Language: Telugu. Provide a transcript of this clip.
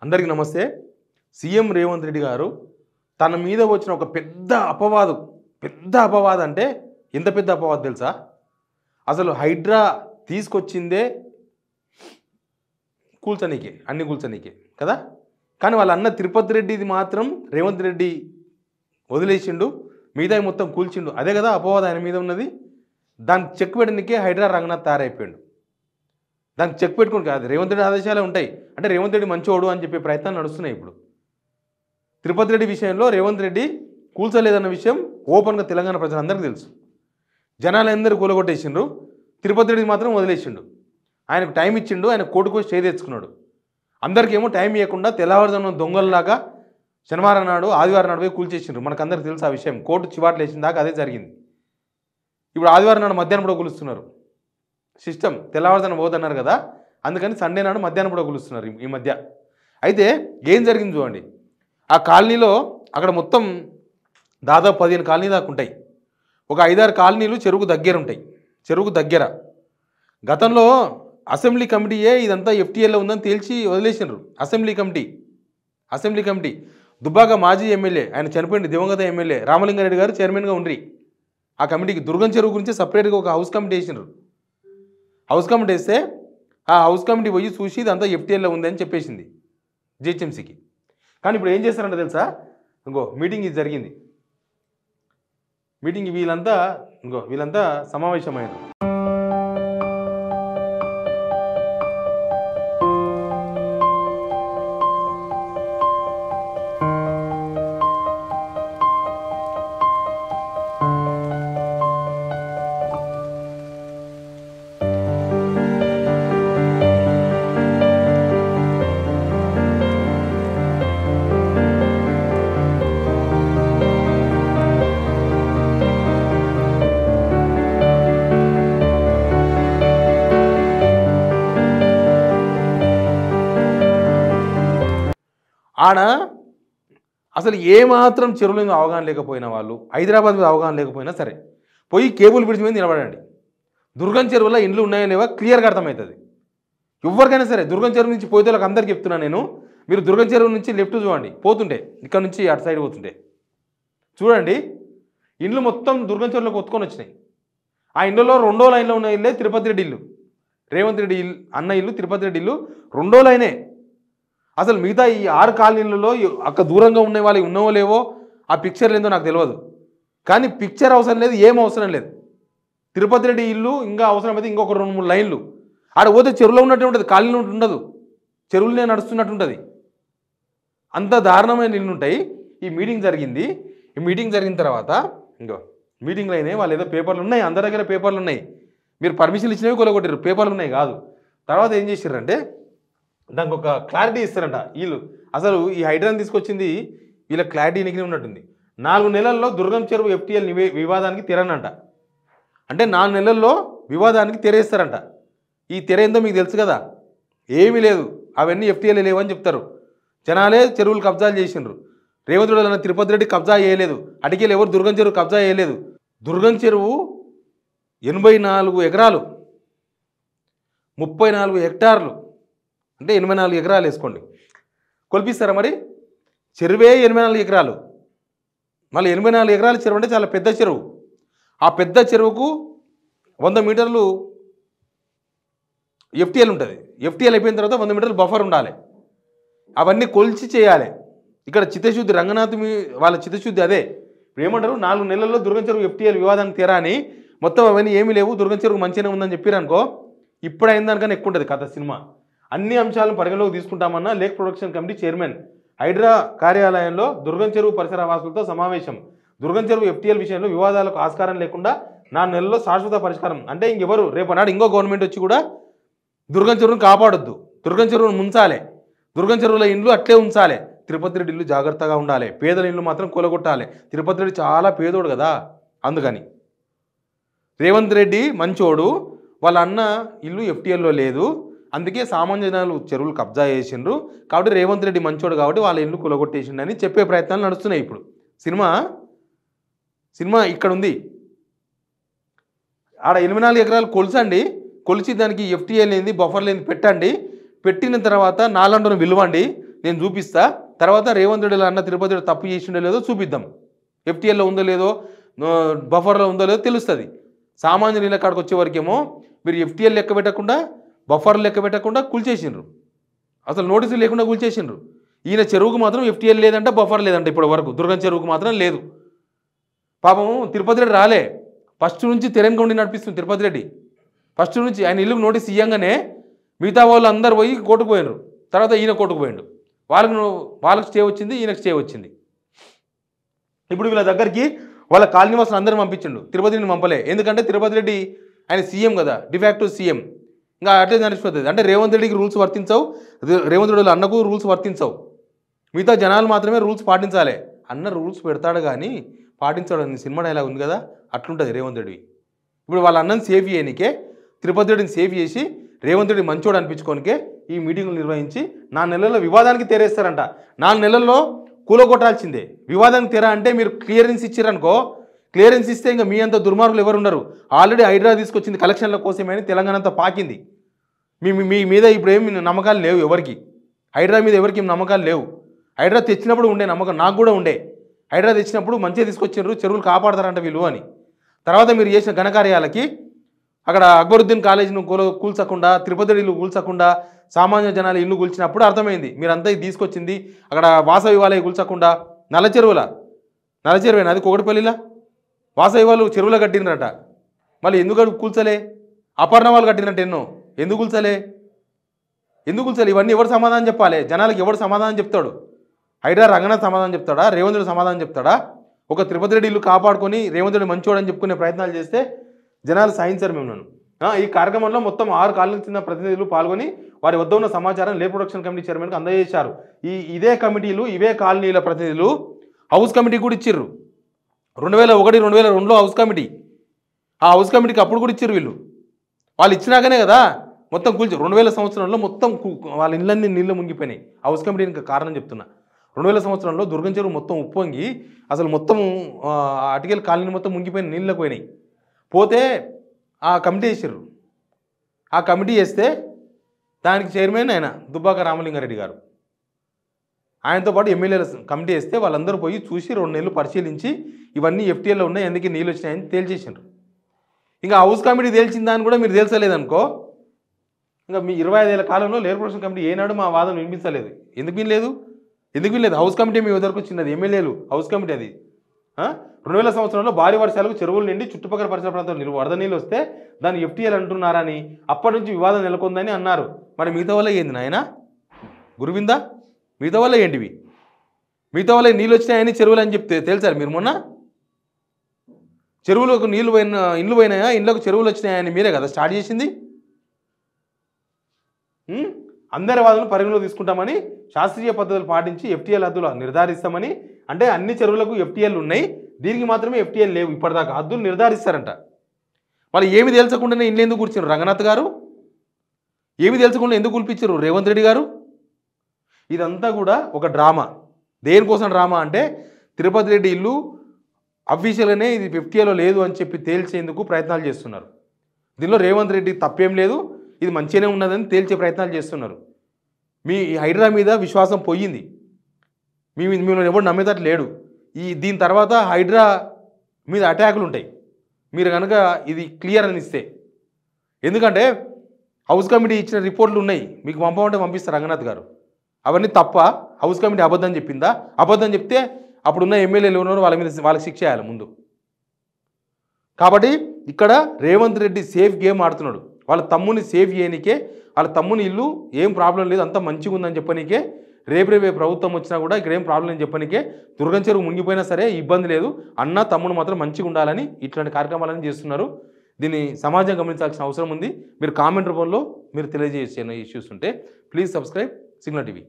అందరికీ నమస్తే. సీఎం రేవంత్ రెడ్డి గారు తన మీద వచ్చిన ఒక పెద్ద అపవాదం అంటే ఎంత పెద్ద అపవాదం తెలుసా? అసలు హైడ్రా తీసుకొచ్చిందే కూల్చనీకే, అన్ని కూల్చనీకే కదా. కానీ వాళ్ళ అన్న తిరుపతి రెడ్డిది మాత్రం రేవంత్ రెడ్డి వదిలేసిండు, మిగతా మొత్తం కూల్చిండు. అదే కదా అపవాదం ఆయన మీద ఉన్నది. దానికి చెక్ పెట్టడానికే హైడ్రా రంగనాథ్ తయారైపోయాడు. దానికి చెక్ పెట్టుకుని కాదు, రేవంత్ రెడ్డి ఆదేశాలే ఉంటాయి అంటే రేవంత్ రెడ్డి మంచోడు అని చెప్పే ప్రయత్నాలు నడుస్తున్నాయి. ఇప్పుడు తిరుపతి రెడ్డి విషయంలో రేవంత్ రెడ్డి కూల్చలేదన్న విషయం ఓపెన్గా తెలంగాణ ప్రజలందరికీ తెలుసు. జనాలందరూ కూలగొట్టేసిండ్రు, తిరుపతి రెడ్డి మాత్రం వదిలేసిండు. ఆయనకు టైం ఇచ్చిండు, ఆయన కోర్టుకు స్టే తెచ్చుకున్నాడు. అందరికేమో టైం ఇవ్వకుండా తెల్లవారుజామున దొంగల్లాగా శనివారం నాడు ఆదివారం నాడు పోయి కూల్చేసిండ్రు. మనకందరికి తెలుసు ఆ విషయం. కోర్టు చివాట్లు వేసిన దాకా అదే జరిగింది. ఇప్పుడు ఆదివారం నాడు మధ్యాహ్నం కూడా కూలుస్తున్నారు. సిస్టమ్ తెల్లవారుజామున పోతున్నారు కదా, అందుకని సండే నాడు మధ్యాహ్నం కూడా కూలుస్తున్నారు ఈ మధ్య. అయితే ఏం జరిగింది చూడండి. ఆ కాలనీలో అక్కడ మొత్తం దాదాపు 15 కాలనీ దాకా ఉంటాయి. ఒక 5-6 కాలనీలు చెరువుకు దగ్గర. గతంలో అసెంబ్లీ కమిటీయే ఇదంతా ఎఫ్టీఎల్లో ఉందని తేల్చి వదిలేసినారు. అసెంబ్లీ కమిటీ దుబ్బాక మాజీ ఎమ్మెల్యే, ఆయన చనిపోయింది దివంగత ఎమ్మెల్యే రామలింగారెడ్డి గారు చైర్మన్గా ఉండ్రి. ఆ కమిటీకి దుర్గం చెరువు గురించి సపరేట్గా ఒక హౌస్ కమిటీ వేసినారు. హౌస్ కమిటీ వేస్తే ఆ హౌస్ కమిటీ పోయి చూసి ఇదంతా ఎఫ్టీఎల్లో ఉంది అని చెప్పేసింది జిహెచ్ఎంసీకి. కానీ ఇప్పుడు ఏం చేస్తారంటే తెలుసా, మీటింగ్ ఇది జరిగింది. మీటింగ్ వీళ్ళంతా సమావేశమైనారు. ఆడ అసలు ఏమాత్రం చెరువుల మీద అవగాహన లేకపోయిన వాళ్ళు, హైదరాబాద్ మీద అవగాహన లేకపోయినా సరే పోయి కేబుల్ బ్రిడ్జ్ మీద నిలబడండి. దుర్గం చెరువులో ఇండ్లు ఉన్నాయో లేవో క్లియర్గా అర్థమవుతుంది ఎవరికైనా సరే. దుర్గం చెరువు నుంచి పోతే వాళ్ళకి అందరికీ చెప్తున్నాను నేను, మీరు దుర్గం చెరువు నుంచి లెఫ్ట్ చూడండి, పోతుంటే ఇక్కడ నుంచి అటు సైడ్ పోతుంటే చూడండి, ఇండ్లు మొత్తం దుర్గం చెరువులోకి ఒత్తుకొని వచ్చినాయి. ఆ ఇండ్లలో 2వ లైన్లో ఉన్న ఇల్లే తిరుపతి రెడ్డి ఇల్లు. రేవంత్ రెడ్డి అన్న ఇల్లు, తిరుపతి రెడ్డి ఇల్లు 2వ లైనే. అసలు మిగతా ఈ 6 కాలనీలలో అక్కడ దూరంగా ఉన్న వాళ్ళు ఉన్నవో లేవో ఆ పిక్చర్ లేదో నాకు తెలియదు. కానీ పిక్చర్ అవసరం లేదు, ఏం అవసరం లేదు. తిరుపతి రెడ్డి ఇల్లు ఇంకా అవసరమైతే ఇంకొక 2-3 లైన్లు ఆడ పోతే చెరువులో ఉన్నట్టు ఉంటుంది, కాలనీలో ఉండదు, చెరువులనే నడుస్తున్నట్టు ఉంటుంది. అంత దారుణమైన ఇల్లు ఉంటాయి. ఈ మీటింగ్ జరిగింది. ఈ మీటింగ్ జరిగిన తర్వాత మీటింగ్లు అయినాయి. వాళ్ళు ఏదో పేపర్లు ఉన్నాయి, అందరి దగ్గర పేపర్లు ఉన్నాయి. మీరు పర్మిషన్ ఇచ్చినవి కొలగొట్టారు, పేపర్లు ఉన్నాయి కాదు. తర్వాత ఏం చేశారంటే దానికి ఒక క్లారిటీ ఇస్తారంట వీళ్ళు. అసలు ఈ హైడ్రాని తీసుకొచ్చింది వీళ్ళ క్లారిటీ నీకు ఉన్నట్టుంది. 4 నెలల్లో దుర్గం చెరువు ఎఫ్టీఎల్ వివాదానికి తెరనంట. అంటే 4 నెలల్లో వివాదానికి తెరేస్తారంట. ఈ తెర ఏందో మీకు తెలుసు కదా, ఏమీ లేదు, అవన్నీ ఎఫ్టీఎల్ లేవని చెప్తారు. జనాలే చెరువులు కబ్జాలు చేసిండ్రు. రేవంత్ రెడ్డి అన్న తిరుపతి రెడ్డి కబ్జా చేయలేదు, అడిగేలు ఎవరు దుర్గం చెరువు కబ్జా చేయలేదు. దుర్గం చెరువు 84 ఎకరాలు, 34 హెక్టార్లు, అంటే 84 ఎకరాలు వేసుకోండి. కొలిపిస్తారా మరి? చెరువే 84 ఎకరాలు, మళ్ళీ 84 ఎకరాల చెరువు అంటే చాలా పెద్ద చెరువు. ఆ పెద్ద చెరువుకు 100 మీటర్లు ఎఫ్టీఎల్ ఉంటుంది. ఎఫ్టీఎల్ అయిపోయిన తర్వాత 100 మీటర్లు బఫర్ ఉండాలి. అవన్నీ కొలిచి చేయాలి. ఇక్కడ చిత్తశుద్ధి రంగనాథ్ వాళ్ళ చిత్తశుద్ధి అదే. ఏమంటారు, 4 నెలల్లో దుర్గం చెరువు ఎఫ్టీఎల్ వివాదానికి తీరా అని. మొత్తం అవన్నీ ఏమీ లేవు, దుర్గం చెరువు మంచిగానే ఉందని చెప్పారనుకో, ఇప్పుడు అయిన దానికన్నా ఎక్కువ ఉంటుంది కథ సినిమా. అన్ని అంశాలను పరిగణలోకి తీసుకుంటామన్న lake protection committee chairman HYDRAA కార్యాలయంలో దుర్గం చెరువు పరిసర వాసులతో సమావేశం. దుర్గం చెరువు ఎఫ్టీఎల్ విషయంలో వివాదాలకు ఆస్కారం లేకుండా 4 నెలల్లో శాశ్వత పరిష్కారం. అంటే ఇంకెవరు రేపనాడు ఇంకో గవర్నమెంట్ వచ్చి కూడా దుర్గం చెరువును కాపాడొద్దు, దుర్గం చెరువును ముంచాలి, దుర్గం చెరువుల ఇండ్లు అట్లే ఉంచాలి. తిరుపతి రెడ్డి ఇల్లు జాగ్రత్తగా ఉండాలి, పేదల ఇల్లు మాత్రం కూలగొట్టాలి. తిరుపతి రెడ్డి చాలా పేదోడు కదా, అందుకని రేవంత్ రెడ్డి మంచోడు, వాళ్ళ అన్న ఇల్లు ఎఫ్టీఎల్లో లేదు, అందుకే సామాన్య జనాలు చెరువులు కబ్జా చేసిండ్రు, కాబట్టి రేవంత్ రెడ్డి మంచోడు కాబట్టి వాళ్ళ ఇల్లు కూలగొట్టేసిండు అని చెప్పే ప్రయత్నాలు నడుస్తున్నాయి. ఇప్పుడు సినిమా ఇక్కడ ఉంది. ఆడ 84 ఎకరాలు కొలుసండి, కొలిచి దానికి ఎఫ్టీఎల్ ఏంది బఫర్ లేని పెట్టండి, పెట్టిన తర్వాత నాలంటను విలువండి, నేను చూపిస్తా, తర్వాత రేవంత్ రెడ్డి అన్న తిరుపతి రెడ్డి తప్పు చేసిండో లేదో చూపిద్దాం, ఎఫ్టీఎల్లో ఉందో లేదో బఫర్లో ఉందో లేదో తెలుస్తుంది. సామాన్య నీళ్ళ కాడికి వచ్చే వరకేమో మీరు ఎఫ్టీఎల్ లెక్క పెట్టకుండా బఫర్ లెక్క పెట్టకుండా కూల్చేసిండ్రు, అసలు నోటీసులు లేకుండా కూల్చేసిండ్రు. ఈయన చెరువుకు మాత్రం ఎఫ్టీఎల్ లేదంట, బఫర్ లేదంట, ఇప్పటి వరకు దుర్గం చెరువుకు మాత్రం లేదు. పాపం తిరుపతి రెడ్డి రాలే, ఫస్ట్ నుంచి తెలంగాణ ఉండి నడిపిస్తుంది తిరుపతి రెడ్డి. ఫస్ట్ నుంచి ఆయన ఇల్లుకు నోటీస్ ఇవ్వగానే మిగతా వాళ్ళు అందరు పోయి కోర్టుకు పోయినారు, తర్వాత ఈయన కోర్టుకు పోయిండు. వాళ్ళకి స్టే వచ్చింది, ఈయనకు స్టే వచ్చింది. ఇప్పుడు వీళ్ళ దగ్గరికి వాళ్ళ కాలనీవాసులు అందరిని పంపించిండు, తిరుపతి రెడ్డిని పంపలే. ఎందుకంటే తిరుపతి రెడ్డి ఆయన సీఎం కదా, డిఫాక్టివ్ సీఎం, ఇంకా అట్లే నడిచిపోతుంది. అంటే రేవంత్ రెడ్డికి రూల్స్ వర్తించవు, రేవంత్ రెడ్డి అన్నకు రూల్స్ వర్తించవు, మిగతా జనాలు మాత్రమే రూల్స్ పాటించాలి. అన్న రూల్స్ పెడతాడు కానీ పాటించాడు. సినిమా డైలాగ్ ఉంది కదా, అట్లుంటుంది రేవంత్ రెడ్డి. ఇప్పుడు వాళ్ళ అన్నని సేవ్ చేయనికే, తిరుపతి రెడ్డిని సేవ్ చేసి రేవంత్ రెడ్డి మంచోడు అనిపించుకోనికే ఈ మీటింగ్లు నిర్వహించి 4 నెలల్లో వివాదానికి తెరేస్తారంట. 4 నెలల్లో కూలగొట్టాల్సిందే. వివాదానికి తెర అంటే మీరు క్లియరెన్స్ ఇచ్చారనుకో, క్లియరెన్స్ ఇస్తే ఇంకా మీ అంత దుర్మార్గులు ఎవరు ఉండరు. ఆల్రెడీ హైడ్రా తీసుకొచ్చింది కలెక్షన్ల కోసమే అని తెలంగాణ అంతా పాకింది. మీ మీద ఇప్పుడు ఏమి నమ్మకాలు లేవు ఎవరికి, హైడ్రా మీద ఎవరికి నమ్మకాలు లేవు. హైడ్రా తెచ్చినప్పుడు ఉండే నమ్మకం నాకు కూడా ఉండే, హైడ్రా తెచ్చినప్పుడు మంచిగా తీసుకొచ్చారు, చెరువులు కాపాడతారంట వీళ్ళు అని. తర్వాత మీరు చేసిన ఘనకార్యాలకి అక్కడ అక్బరుద్దీన్ కాలేజీని కూల్చకుండా, తిరుపతి ఇల్లు కూల్చకుండా, సామాన్య జనాలు ఇల్లు కూల్చినప్పుడు అర్థమైంది మీరంతా ఇది తీసుకొచ్చింది. అక్కడ వాసవి వాళ్ళే కూల్చకుండా నల్లచెరువేనా అది కోకటిపల్లిలా వాసవి వాళ్ళు చెరువులో కట్టినరట, మళ్ళీ ఎందుకు కూల్చలే? అపర్ణ వాళ్ళు కట్టినట్టు ఎందుకు కూల్చలే? ఇవన్నీ ఎవరు సమాధానం చెప్పాలి? జనాలకు ఎవరు సమాధానం చెప్తాడు? హైడ్రా రంగనాథ్ సమాధానం చెప్తాడా? రేవంత్ రెడ్డి సమాధానం చెప్తాడా? ఒక తిరుపతి రెడ్డి ఇల్లు కాపాడుకొని రేవంత్ రెడ్డి మంచోడని చెప్పుకునే ప్రయత్నాలు చేస్తే జనాలు సాధించారు మేము. ఈ కార్యక్రమంలో మొత్తం 6 కాలనీలకు చెందిన ప్రతినిధులు పాల్గొని వారి వద్ద ఉన్న సమాచారం లేబర్ ప్రొడక్షన్ కమిటీ చైర్మన్కి అందజేశారు. ఇదే కమిటీలు, ఇవే కాలనీల ప్రతినిధులు హౌస్ కమిటీ కూడా ఇచ్చిర్రు. 2001, 2002లో హౌస్ కమిటీ, ఆ హౌస్ కమిటీకి అప్పుడు కూడా ఇచ్చిర్రు వీళ్ళు. వాళ్ళు ఇచ్చినాకనే కదా మొత్తం కూల్చి 2000 సంవత్సరంలో మొత్తం వాళ్ళ ఇళ్ళన్నీ నీళ్ళు మునిగిపోయినాయి. హౌస్ కమిటీ ఇంకా కారణం చెప్తున్నా. 2000 సంవత్సరంలో దుర్గం చెరువు మొత్తం ఉప్పొంగి అసలు మొత్తం అటికెళ్ళి కాలనీ మొత్తం మునిగిపోయిన నీళ్ళకి పోయినాయి. పోతే ఆ కమిటీ వేసారు. ఆ కమిటీ వేస్తే దానికి చైర్మన్ ఆయన దుబ్బాక రామలింగారెడ్డి గారు, ఆయనతో పాటు ఎమ్మెల్యేల కమిటీ వేస్తే వాళ్ళందరూ పోయి చూసి 2 నెలలు పరిశీలించి ఇవన్నీ ఎఫ్టీఎల్లో ఉన్నాయి, ఎందుకు నీళ్ళు వచ్చినాయని తేల్చేసారు. ఇంకా హౌస్ కమిటీ తేల్చిందని కూడా మీరు తేల్చలేదనుకో, ఇంకా మీ 25 ఏళ్ల కాలంలో లేబర్ ప్రొడక్షన్ కమిటీ ఏనాడు మా వాదన వినిపించలేదు. ఎందుకు వినలేదు? హౌస్ కమిటీ మీ వద్దకు వచ్చినది, ఎమ్మెల్యేలు హౌస్ కమిటీ అది. 2000 సంవత్సరంలో భారీ వర్షాలకు చెరువులు నిండి చుట్టుపక్కల పరిసర ప్రాంతాల్లో వరద నీళ్ళు వస్తే దాన్ని ఎఫ్టీఎల్ అంటున్నారని అప్పటి నుంచి వివాదం నెలకొందని అన్నారు. మరి మిగతా వల్ల ఏంది నాయన గురువిందా? మిగతా వల్ల ఏంటివి? మిగతా వల్ల నీళ్ళు వచ్చినాయని చెరువులు అని చెప్తే తెలుసారు మీరు? మొన్న చెరువులకు నీళ్ళు ఇండ్లు పోయినాయా, ఇండ్లకు చెరువులు వచ్చినాయని మీరే కదా స్టార్ట్ చేసింది. అందరి వాదనలు పరిగణలో తీసుకుంటామని, శాస్త్రీయ పద్ధతులు పాటించి ఎఫ్టీఎల్ హద్దులు నిర్ధారిస్తామని, అంటే అన్ని చెరువులకు ఎఫ్టీఎల్ ఉన్నాయి, దీనికి మాత్రమే ఎఫ్టీఎల్ లేవు, ఇప్పటిదాకా హద్దులు నిర్ధారిస్తారంట. మరి ఏమి తేల్చకుండానే ఇండ్లు ఎందుకు కూర్చున్నారు రంగనాథ్ గారు? ఏమి తేల్చకుండా ఎందుకు కూల్పించారు రేవంత్ రెడ్డి గారు? ఇదంతా కూడా ఒక డ్రామా. దేనికోసం డ్రామా అంటే తిరుపతి రెడ్డి ఇల్లు అఫీషియల్గానే ఇది ఎఫ్టీఎల్లో లేదు అని చెప్పి తేల్చేందుకు ప్రయత్నాలు చేస్తున్నారు. దీనిలో రేవంత్ రెడ్డి తప్పేం లేదు, ఇది మంచిగానే ఉన్నదని తేల్చే ప్రయత్నాలు చేస్తున్నారు. మీ హైడ్రా మీద విశ్వాసం పోయింది, మిమ్మల్ని ఎవరు నమ్మేటట్టు లేడు. దీని తర్వాత హైడ్రా మీద అటాకులు ఉంటాయి మీరు కనుక ఇది క్లియర్ అని ఇస్తే. ఎందుకంటే హౌస్ కమిటీ ఇచ్చిన రిపోర్ట్లు ఉన్నాయి, మీకు పంపమంటే పంపిస్తారు రంగనాథ్ గారు. అవన్నీ తప్ప హౌస్ కమిటీ అబద్ధం చెప్పిందా? అబద్ధం చెప్తే అప్పుడున్న ఎమ్మెల్యేలు ఉన్నారు, వాళ్ళకి శిక్ష చేయాలి ముందు. కాబట్టి ఇక్కడ రేవంత్ రెడ్డి సేఫ్ గేమ్ ఆడుతున్నాడు. వాళ్ళ తమ్ముని సేఫ్ చేయనికే, వాళ్ళ తమ్ముని ఇల్లు ఏం ప్రాబ్లం లేదు, అంతా మంచిగా ఉందని చెప్పనికే, రేపే ప్రభుత్వం వచ్చినా కూడా ఇక్కడ ఏం ప్రాబ్లం అని చెప్పనికే, దుర్గం చెరువు మునిగిపోయినా సరే ఇబ్బంది లేదు, అన్న తమ్ముడు మాత్రం మంచిగా ఉండాలని ఇట్లాంటి కార్యక్రమాలను చేస్తున్నారు. దీన్ని సమాజం గమనించాల్సిన అవసరం ఉంది. మీరు కామెంట్ రూపంలో మీరు తెలియజేసే ఇష్యూస్ ఉంటే ప్లీజ్ సబ్స్క్రైబ్ సిగ్నల్ టీవీ.